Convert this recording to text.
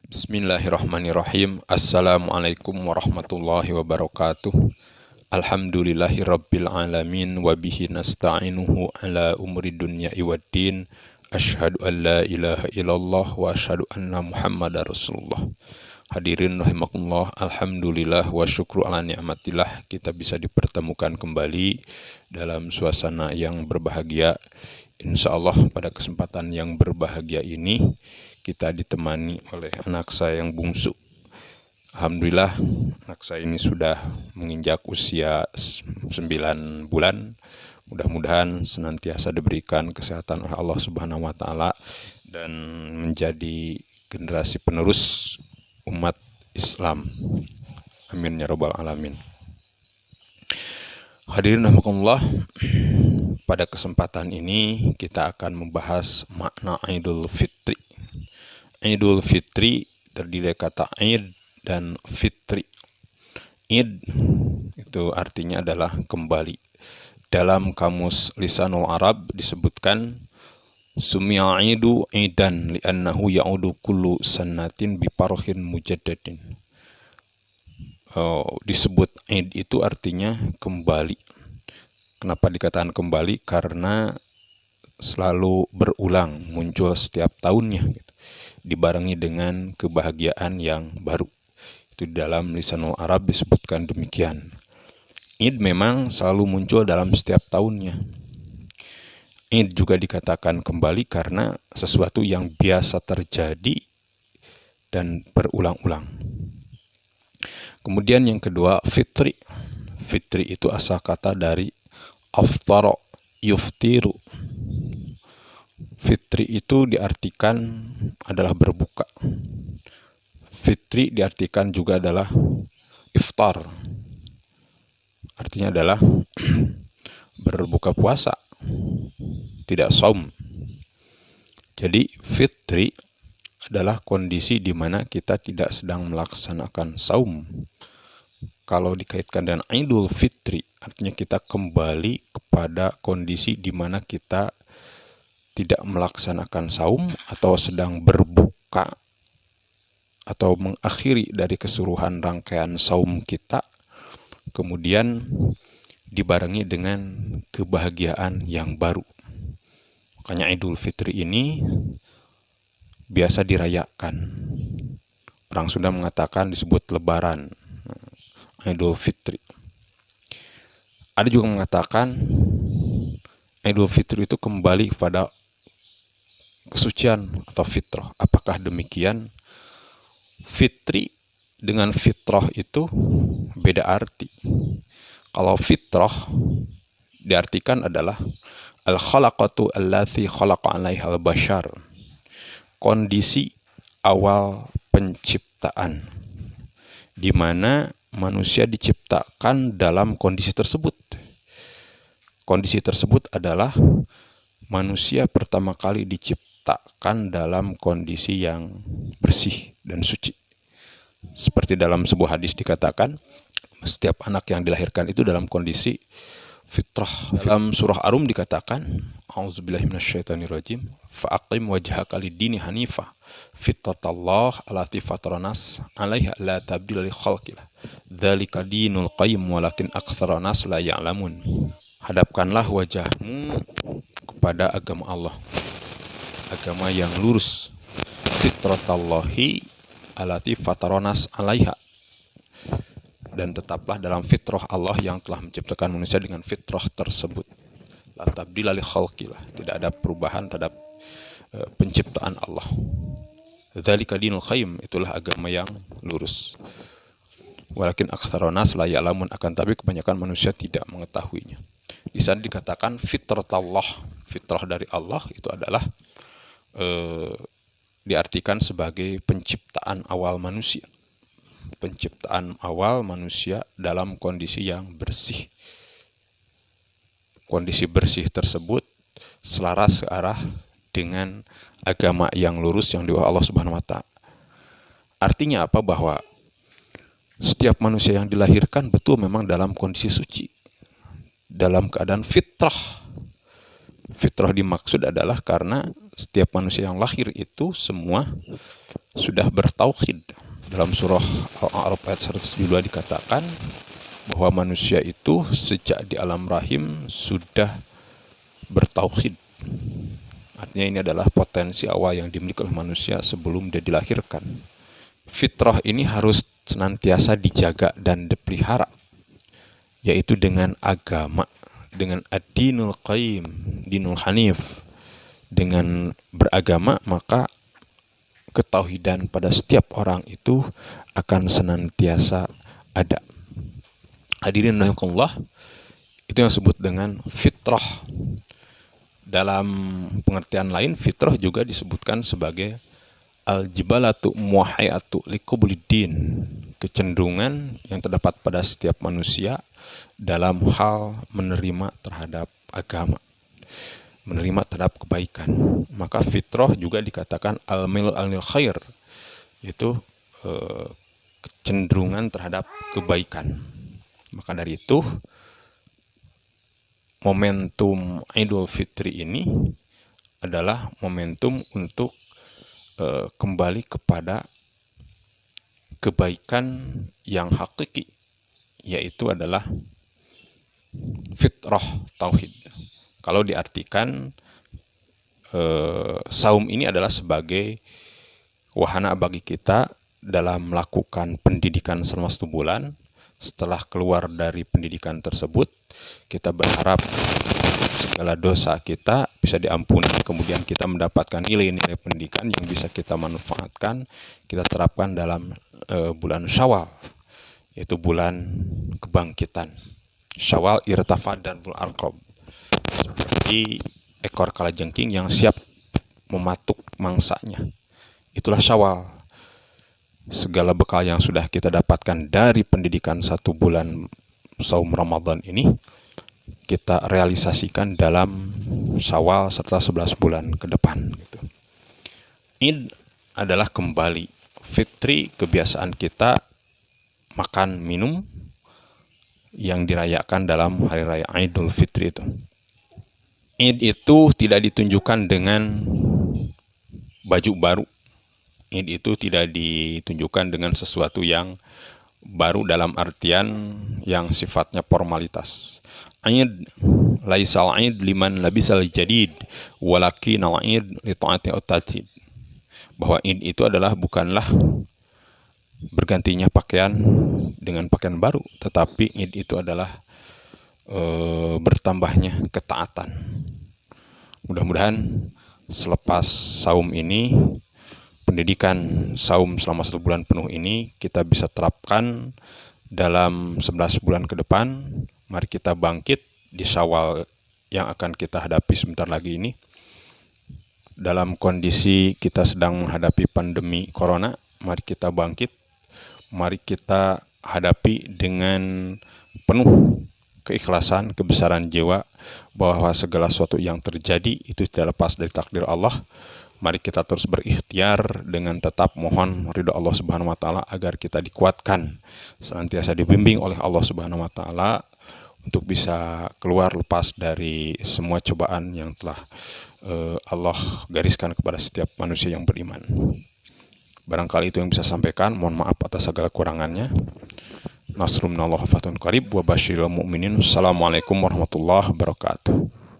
Bismillahirrahmanirrahim. Assalamualaikum warahmatullahi wabarakatuh. Alhamdulillahirabbil alamin wa bihi nasta'inuhu ala umuri dunya waddin. Asyhadu an la ilaha illallah wa asyhadu anna Muhammadar Rasulullah. Hadirin rahimakumullah, alhamdulillah wa syukru ala ni'matillah, kita bisa dipertemukan kembali dalam suasana yang berbahagia. Insyaallah pada kesempatan yang berbahagia ini kita ditemani oleh anak saya yang bungsu. Alhamdulillah anak saya ini sudah menginjak usia 9 bulan. Mudah-mudahan senantiasa diberikan kesehatan oleh Allah Subhanahu wa taala dan menjadi generasi penerus umat Islam. Amin ya rabbal alamin. Hadirin rahimakumullah, pada kesempatan ini kita akan membahas makna Idul Fitri. Idul Fitri terdiri dari kata Id dan Fitri. Id itu artinya adalah kembali. Dalam kamus Lisanul Arab disebutkan Sumi'a idu idan li'annahu ya'udu kullu sannatin biparhin mujaddadin. Disebut id itu artinya kembali. Kenapa dikatakan kembali? Karena selalu berulang, muncul setiap tahunnya, dibarengi dengan kebahagiaan yang baru. Itu dalam Lisanul Arab disebutkan demikian. Id memang selalu muncul dalam setiap tahunnya. Id juga dikatakan kembali karena sesuatu yang biasa terjadi dan berulang-ulang. Kemudian yang kedua, fitri. Fitri itu asal kata dari aftara yuftiru. Fitri itu diartikan adalah berbuka. Fitri diartikan juga adalah iftar. Artinya adalah berbuka puasa, tidak saum. Jadi fitri adalah kondisi di mana kita tidak sedang melaksanakan saum. Kalau dikaitkan dengan Idul Fitri, artinya kita kembali kepada kondisi di mana kita tidak melaksanakan saum atau sedang berbuka atau mengakhiri dari keseluruhan rangkaian saum kita, kemudian dibarengi dengan kebahagiaan yang baru. Makanya Idul Fitri ini biasa dirayakan. Orang Sunda mengatakan disebut lebaran, Idul Fitri. Ada juga mengatakan Idul Fitri itu kembali kepada kesucian atau fitrah. Apakah demikian? Fitri dengan fitrah itu beda arti. Kalau fitrah diartikan adalah al-khalaqatu allati khalaqa 'alaiha al-bashar. Kondisi awal penciptaan di mana manusia diciptakan dalam kondisi tersebut. Kondisi tersebut adalah manusia pertama kali diciptakan dalam kondisi yang bersih dan suci. Seperti dalam sebuah hadis dikatakan, setiap anak yang dilahirkan itu dalam kondisi fitrah. Dalam surah Ar-Rum dikatakan, A'udzubillahi minasyaitonirrajim, fa'aqim wajhaka lid-dini hanifah, fitratallah allati fataranas 'alaiha la tabdila li khalqillah. Dzalika dinul qayyim walakin aktsaranas la ya'lamun. Hadapkanlah wajahmu kepada agama Allah, agama yang lurus. Fitratallahi allati fataranas 'alaiha. Dan tetaplah dalam fitrah Allah yang telah menciptakan manusia dengan fitrah tersebut. La tabdila li khalqillah. Tidak ada perubahan terhadap penciptaan Allah. Dzalika dinul qayyim, itulah agama yang lurus. Walakin aktsaronas la ya'lamun, akan tapi kebanyakan manusia tidak mengetahuinya. Di sana dikatakan fitratallah, fitrah dari Allah itu adalah diartikan sebagai penciptaan awal manusia. Penciptaan awal manusia dalam kondisi yang bersih. Kondisi bersih tersebut selaras searah dengan agama yang lurus yang diwahyukan Allah Subhanahu wa taala. Artinya apa? Bahwa setiap manusia yang dilahirkan betul memang dalam kondisi suci, dalam keadaan fitrah. Fitrah dimaksud adalah karena setiap manusia yang lahir itu semua sudah bertauhid. Dalam surah Al-A'raf ayat 172 dikatakan bahwa manusia itu sejak di alam rahim sudah bertauhid. Artinya ini adalah potensi awal yang dimiliki oleh manusia sebelum dia dilahirkan. Fitrah ini harus senantiasa dijaga dan dipelihara, yaitu dengan agama, dengan ad-dinul qayyim, dinul hanif. Dengan beragama maka ketauhidan pada setiap orang itu akan senantiasa ada. Hadirin rahimakumullah, itu yang disebut dengan fitrah. Dalam pengertian lain, fitrah juga disebutkan sebagai al-jibalatu muwahhayatu liqubuliddin, kecenderungan yang terdapat pada setiap manusia dalam hal menerima terhadap agama, menerima terhadap kebaikan. Maka fitrah juga dikatakan al-mil al-nil khair, yaitu kecenderungan terhadap kebaikan. Maka dari itu momentum Idul Fitri ini adalah momentum untuk kembali kepada kebaikan yang hakiki, yaitu adalah fitrah tauhid. Kalau diartikan saum ini adalah sebagai wahana bagi kita dalam melakukan pendidikan selama 1 bulan. Setelah keluar dari pendidikan tersebut, kita berharap segala dosa kita bisa diampuni, kemudian kita mendapatkan nilai-nilai pendidikan yang bisa kita manfaatkan, kita terapkan dalam bulan Syawal, yaitu bulan kebangkitan. Syawal irtafad dan bulan Arqab, seperti ekor kalajengking yang siap mematuk mangsanya. Itulah Syawal. Segala bekal yang sudah kita dapatkan dari pendidikan 1 bulan saum Ramadan ini, kita realisasikan dalam Syawal serta 11 bulan ke depan. Id adalah kembali. Fitri, kebiasaan kita makan minum yang dirayakan dalam hari raya Idul Fitri itu. Id itu tidak ditunjukkan dengan baju baru. Id itu tidak ditunjukkan dengan sesuatu yang baru dalam artian yang sifatnya formalitas. Id laisal id liman labisal jadid walakinal id li ta'ati at-tatid. Bahwa id itu bukanlah bergantinya pakaian dengan pakaian baru, tetapi id itu adalah bertambahnya ketaatan. Mudah-mudahan selepas saum ini, pendidikan saum selama 1 bulan penuh ini kita bisa terapkan dalam 11 bulan ke depan. Mari kita bangkit di Syawal yang akan kita hadapi sebentar lagi ini. Dalam kondisi kita sedang menghadapi pandemi corona, mari kita bangkit. Mari kita hadapi dengan penuh keikhlasan, kebesaran jiwa, bahwa segala sesuatu yang terjadi itu tidak lepas dari takdir Allah. Mari kita terus berikhtiar dengan tetap mohon ridho Allah Subhanahu wa taala agar kita dikuatkan, senantiasa dibimbing oleh Allah Subhanahu wa taala untuk bisa keluar lepas dari semua cobaan yang telah Allah gariskan kepada setiap manusia yang beriman. Barangkali itu yang bisa saya sampaikan. Mohon maaf atas segala kurangannya. Nasrun minallah wa fathun qarib wa basyiril mu'minin. Assalamualaikum warahmatullahi wabarakatuh.